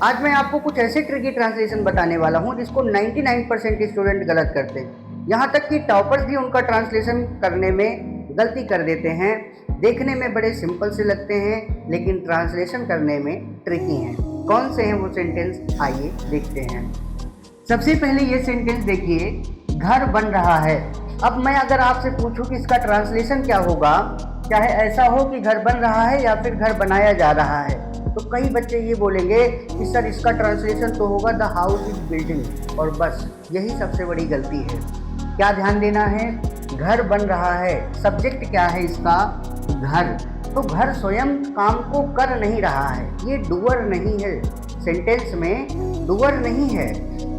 आज मैं आपको कुछ ऐसे ट्रिकी ट्रांसलेशन बताने वाला हूँ जिसको 99% स्टूडेंट गलत करते हैं। यहाँ तक कि टॉपर्स भी उनका ट्रांसलेशन करने में गलती कर देते हैं। देखने में बड़े सिंपल से लगते हैं लेकिन ट्रांसलेशन करने में ट्रिकी हैं। कौन से हैं वो सेंटेंस, आइए देखते हैं। सबसे पहले ये सेंटेंस देखिए, घर बन रहा है। अब मैं अगर आपसे पूछूं कि इसका ट्रांसलेशन क्या होगा, चाहे ऐसा हो कि घर बन रहा है या फिर घर बनाया जा रहा है, तो कई बच्चे ये बोलेंगे कि सर इसका ट्रांसलेशन तो होगा द हाउस इज बिल्डिंग, और बस यही सबसे बड़ी गलती है। क्या ध्यान देना है, घर बन रहा है, सब्जेक्ट क्या है इसका, घर। तो घर स्वयं काम को कर नहीं रहा है, ये डूअर नहीं है, सेंटेंस में डूअर नहीं है,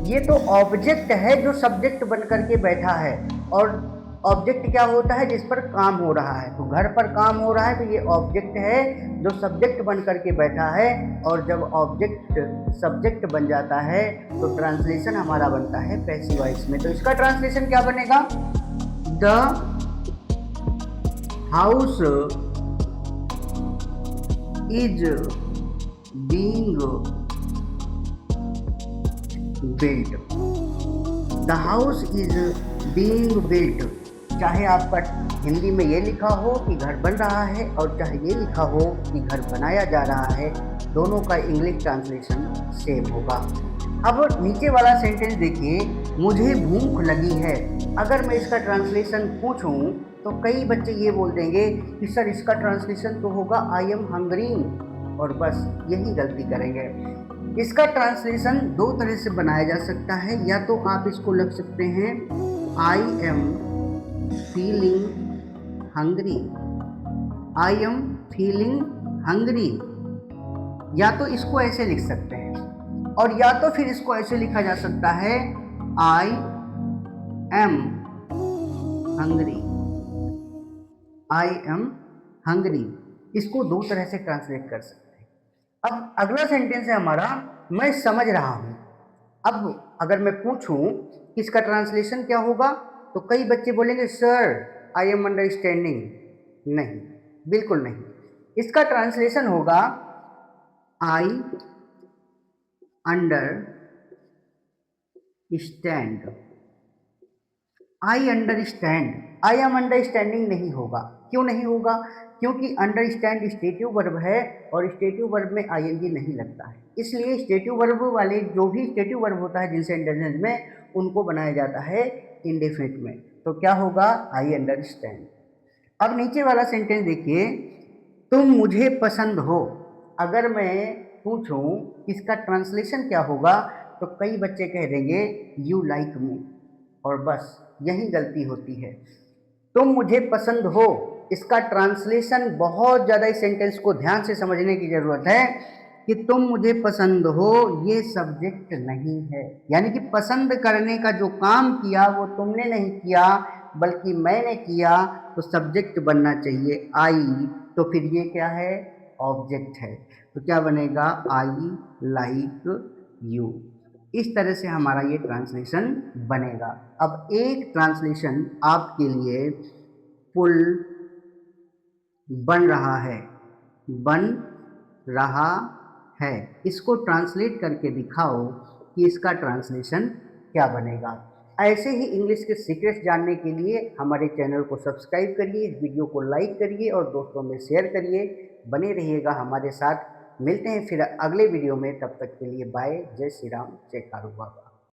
ये तो ऑब्जेक्ट है जो सब्जेक्ट बन करके बैठा है। और ऑब्जेक्ट क्या होता है, जिस पर काम हो रहा है। तो घर पर काम हो रहा है तो ये ऑब्जेक्ट है जो सब्जेक्ट बन करके बैठा है। और जब ऑब्जेक्ट सब्जेक्ट बन जाता है तो ट्रांसलेशन हमारा बनता है पैसिव वॉइस में। तो इसका ट्रांसलेशन क्या बनेगा, the house is being built, the house is being built. चाहे आपका हिंदी में ये लिखा हो कि घर बन रहा है और चाहे ये लिखा हो कि घर बनाया जा रहा है, दोनों का इंग्लिश ट्रांसलेशन सेम होगा। अब नीचे वाला सेंटेंस देखिए, मुझे भूख लगी है। अगर मैं इसका ट्रांसलेशन पूछूं तो कई बच्चे ये बोल देंगे कि सर इसका ट्रांसलेशन तो होगा आई एम हंग्री, और बस यही गलती करेंगे। इसका ट्रांसलेशन दो तरह से बनाया जा सकता है, या तो आप इसको लिख सकते हैं I am feeling hungry, I am feeling hungry, या तो इसको ऐसे लिख सकते हैं, और या तो फिर इसको ऐसे लिखा जा सकता है I am hungry, I am hungry. इसको दो तरह से ट्रांसलेट कर सकते हैं। अब अगला सेंटेंस है हमारा, मैं समझ रहा हूं। अब अगर मैं पूछूं कि इसका ट्रांसलेशन क्या होगा तो कई बच्चे बोलेंगे सर आई एम अंडरस्टैंडिंग। नहीं, बिल्कुल नहीं। इसका ट्रांसलेशन होगा I understand, I understand. I am understanding नहीं होगा। क्यों नहीं होगा, क्योंकि अंडरस्टैंड स्टेटिव वर्ब है और स्टेटिव वर्ब में आईएनजी नहीं लगता है। इसलिए स्टेटिव वर्ब वाले जो भी स्टेटिव वर्ब होता है जिनसे इंडेफिनिट में, उनको बनाया जाता है इंडेफिनिट में। तो क्या होगा, आई अंडरस्टैंड। अब नीचे वाला सेंटेंस देखिए, तुम मुझे पसंद हो। अगर मैं पूछूं इसका ट्रांसलेशन क्या होगा तो कई बच्चे कह देंगे यू लाइक मी, और बस यही गलती होती है। तुम मुझे पसंद हो, इसका ट्रांसलेशन बहुत ज़्यादा इस सेंटेंस को ध्यान से समझने की ज़रूरत है कि तुम मुझे पसंद हो ये सब्जेक्ट नहीं है, यानी कि पसंद करने का जो काम किया वो तुमने नहीं किया बल्कि मैंने किया। तो सब्जेक्ट बनना चाहिए आई, तो फिर ये क्या है, ऑब्जेक्ट है। तो क्या बनेगा, आई लाइक यू। इस तरह से हमारा ये ट्रांसलेशन बनेगा। अब एक ट्रांसलेशन आपके लिए, पुल बन रहा है, बन रहा है, इसको ट्रांसलेट करके दिखाओ कि इसका ट्रांसलेशन क्या बनेगा। ऐसे ही इंग्लिश के सीक्रेट्स जानने के लिए हमारे चैनल को सब्सक्राइब करिए, इस वीडियो को लाइक करिए और दोस्तों में शेयर करिए। बने रहिएगा हमारे साथ। मिलते हैं फिर अगले वीडियो में, तब तक के लिए बाय। जय श्री राम, जय कारू बाबा।